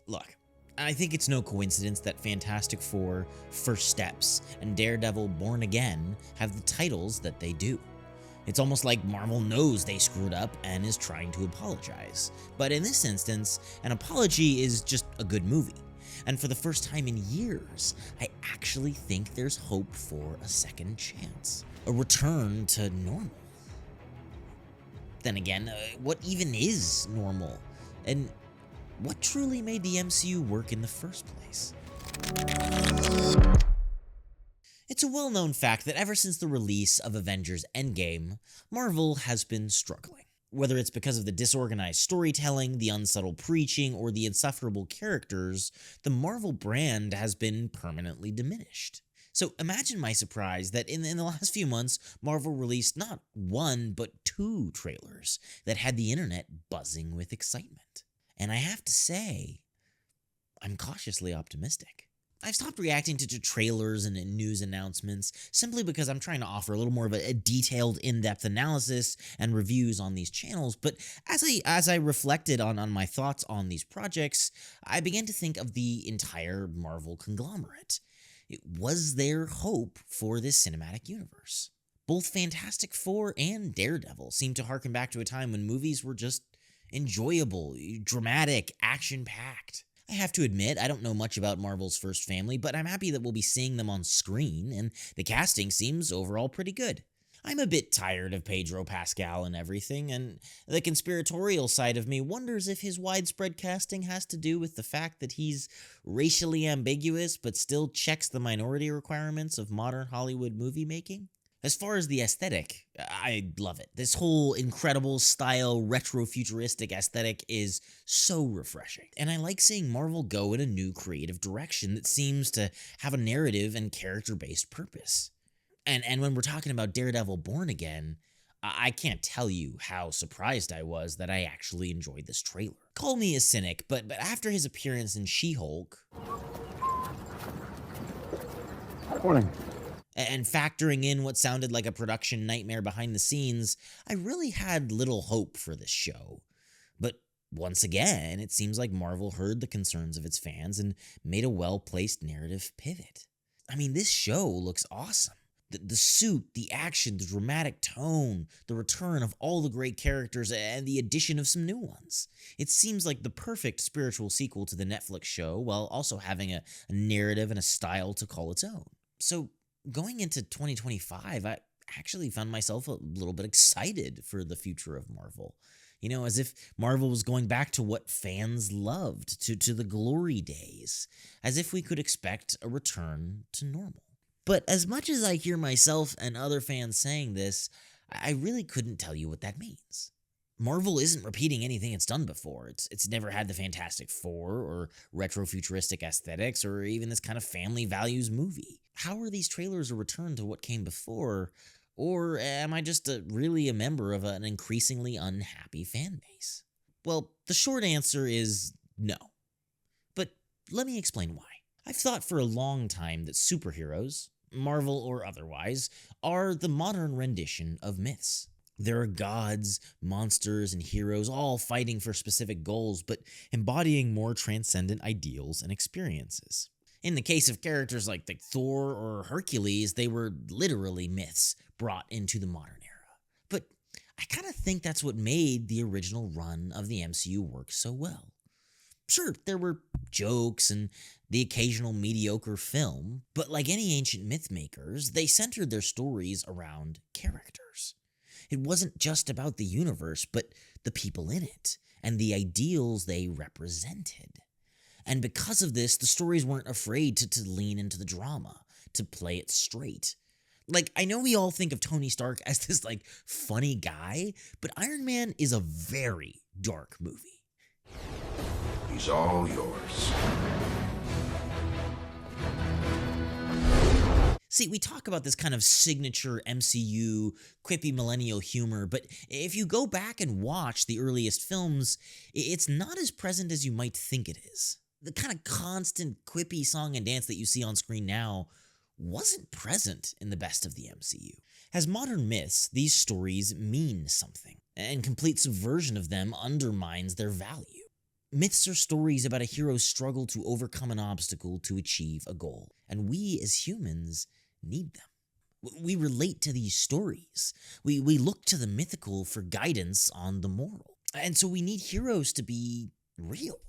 Look, I think it's no coincidence that Fantastic Four, First Steps, and Daredevil Born Again have the titles that they do. It's almost like Marvel knows they screwed up and is trying to apologize. But in this instance, an apology is just a good movie. And for the first time in years, I actually think there's hope for a second chance. A return to normal. Then again, what even is normal? And what truly made the MCU work in the first place? It's a well-known fact that ever since the release of Avengers Endgame, Marvel has been struggling. Whether it's because of the disorganized storytelling, the unsubtle preaching, or the insufferable characters, the Marvel brand has been permanently diminished. So imagine my surprise that in the last few months, Marvel released not one, but two trailers that had the internet buzzing with excitement. And I have to say, I'm cautiously optimistic. I've stopped reacting to trailers and news announcements simply because I'm trying to offer a little more of a detailed, in-depth analysis and reviews on these channels, but as I reflected on my thoughts on these projects, I began to think of the entire Marvel conglomerate. Was there hope for this cinematic universe? Both Fantastic Four and Daredevil seem to harken back to a time when movies were just enjoyable, dramatic, action-packed. I have to admit, I don't know much about Marvel's first family, but I'm happy that we'll be seeing them on screen, and the casting seems overall pretty good. I'm a bit tired of Pedro Pascal and everything, and the conspiratorial side of me wonders if his widespread casting has to do with the fact that he's racially ambiguous but still checks the minority requirements of modern Hollywood movie making. As far as the aesthetic, I love it. This whole incredible style, retro-futuristic aesthetic is so refreshing. And I like seeing Marvel go in a new creative direction that seems to have a narrative and character-based purpose. And when we're talking about Daredevil Born Again, I can't tell you how surprised I was that I actually enjoyed this trailer. Call me a cynic, but after his appearance in She-Hulk... Morning. And factoring in what sounded like a production nightmare behind the scenes, I really had little hope for this show. But once again, it seems like Marvel heard the concerns of its fans and made a well-placed narrative pivot. I mean, this show looks awesome. The suit, the action, the dramatic tone, the return of all the great characters, and the addition of some new ones. It seems like the perfect spiritual sequel to the Netflix show, while also having a narrative and a style to call its own. So, going into 2025, I actually found myself a little bit excited for the future of Marvel. You know, as if Marvel was going back to what fans loved, to the glory days, as if we could expect a return to normal. But as much as I hear myself and other fans saying this, I really couldn't tell you what that means. Marvel isn't repeating anything it's done before. It's never had the Fantastic Four or retro-futuristic aesthetics or even this kind of family values movie. How are these trailers a return to what came before? Or am I just really a member of an increasingly unhappy fan base? Well, the short answer is no. But let me explain why. I've thought for a long time that superheroes, Marvel or otherwise, are the modern rendition of myths. There are gods, monsters, and heroes all fighting for specific goals, but embodying more transcendent ideals and experiences. In the case of characters like Thor or Hercules, they were literally myths brought into the modern era. But I kind of think that's what made the original run of the MCU work so well. Sure, there were jokes and the occasional mediocre film, but like any ancient myth makers, they centered their stories around characters. It wasn't just about the universe, but the people in it, and the ideals they represented. And because of this, the stories weren't afraid to lean into the drama, to play it straight. Like, I know we all think of Tony Stark as this, funny guy, but Iron Man is a very dark movie. He's all yours. See, we talk about this kind of signature MCU, quippy millennial humor, but if you go back and watch the earliest films, it's not as present as you might think it is. The kind of constant quippy song and dance that you see on screen now wasn't present in the best of the MCU. As modern myths, these stories mean something, and complete subversion of them undermines their value. Myths are stories about a hero's struggle to overcome an obstacle to achieve a goal, and we as humans need them. We relate to these stories. We look to the mythical for guidance on the moral. And so we need heroes to be real.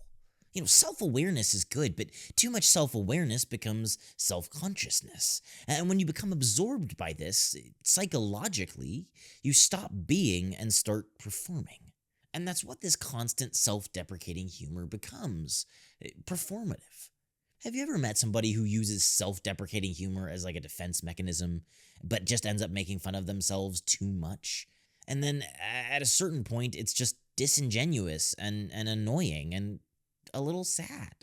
Self-awareness is good, but too much self-awareness becomes self-consciousness. And when you become absorbed by this, psychologically, you stop being and start performing. And that's what this constant self-deprecating humor becomes, performative. Have you ever met somebody who uses self-deprecating humor as like a defense mechanism, but just ends up making fun of themselves too much? And then at a certain point, it's just disingenuous and annoying and a little sad.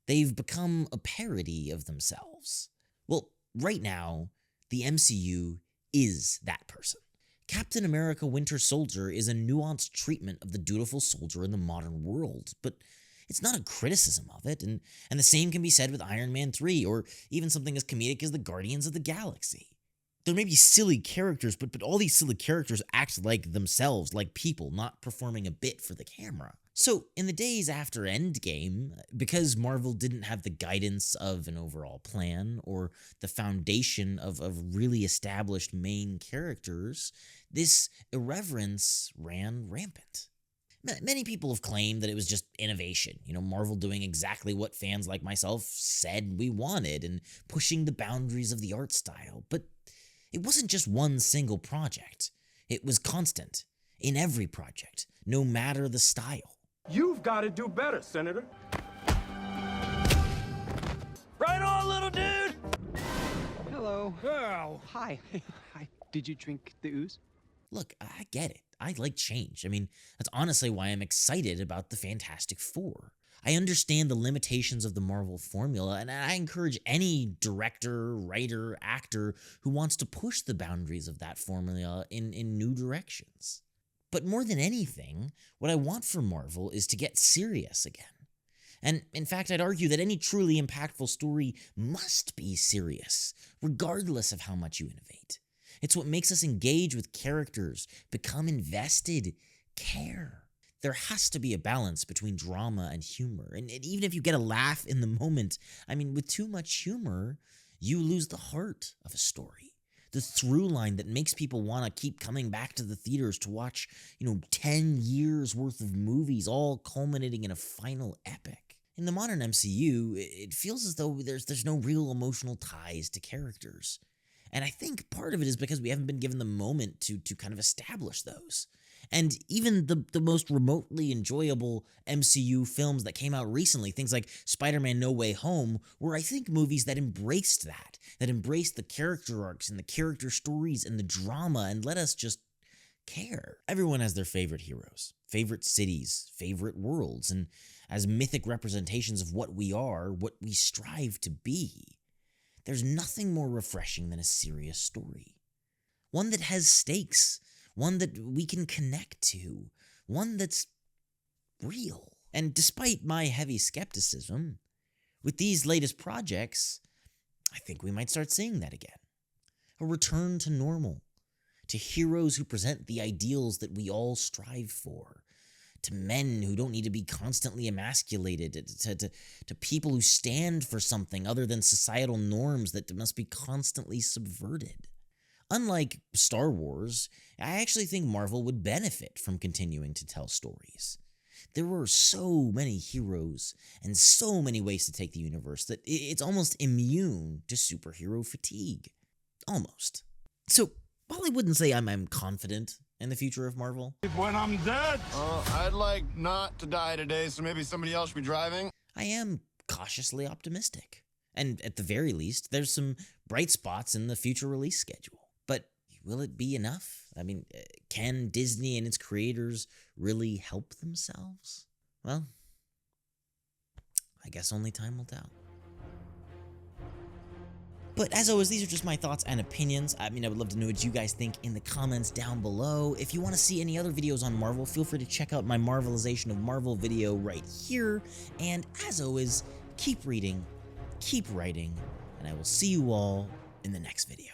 They've become a parody of themselves. Well, right now, the MCU is that person. Captain America Winter Soldier is a nuanced treatment of the dutiful soldier in the modern world, but it's not a criticism of it, and the same can be said with Iron Man 3, or even something as comedic as the Guardians of the Galaxy. There may be silly characters, but all these silly characters act like themselves, like people, not performing a bit for the camera. So, in the days after Endgame, because Marvel didn't have the guidance of an overall plan or the foundation of really established main characters, this irreverence ran rampant. Many people have claimed that it was just innovation, Marvel doing exactly what fans like myself said we wanted and pushing the boundaries of the art style. But it wasn't just one single project. It was constant, in every project, no matter the style. You've got to do better, Senator. Right on, little dude! Hello. Oh. Hi. Hi. Did you drink the ooze? Look, I get it. I like change. That's honestly why I'm excited about the Fantastic Four. I understand the limitations of the Marvel formula, and I encourage any director, writer, actor who wants to push the boundaries of that formula in new directions. But more than anything, what I want for Marvel is to get serious again. And in fact, I'd argue that any truly impactful story must be serious, regardless of how much you innovate. It's what makes us engage with characters, become invested, care. There has to be a balance between drama and humor. And even if you get a laugh in the moment, with too much humor, you lose the heart of a story. The through line that makes people want to keep coming back to the theaters to watch, 10 years worth of movies all culminating in a final epic. In the modern MCU, it feels as though there's no real emotional ties to characters. And I think part of it is because we haven't been given the moment to kind of establish those. And even the most remotely enjoyable MCU films that came out recently, things like Spider-Man No Way Home, were, I think, movies that embraced that embraced the character arcs and the character stories and the drama and let us just care. Everyone has their favorite heroes, favorite cities, favorite worlds, and as mythic representations of what we are, what we strive to be. There's nothing more refreshing than a serious story. One that has stakes, one that we can connect to, one that's real. And despite my heavy skepticism, with these latest projects, I think we might start seeing that again. A return to normal, to heroes who present the ideals that we all strive for, to men who don't need to be constantly emasculated, to people who stand for something other than societal norms that must be constantly subverted. Unlike Star Wars, I actually think Marvel would benefit from continuing to tell stories. There were so many heroes and so many ways to take the universe that it's almost immune to superhero fatigue. Almost. So, while I wouldn't say I'm confident in the future of Marvel, When I'm dead! I'd like not to die today, so maybe somebody else should be driving. I am cautiously optimistic. And at the very least, there's some bright spots in the future release schedule. But will it be enough? Can Disney and its creators really help themselves? Well, I guess only time will tell. But as always, these are just my thoughts and opinions. I would love to know what you guys think in the comments down below. If you want to see any other videos on Marvel, feel free to check out my Marvelization of Marvel video right here. And as always, keep reading, keep writing, and I will see you all in the next video.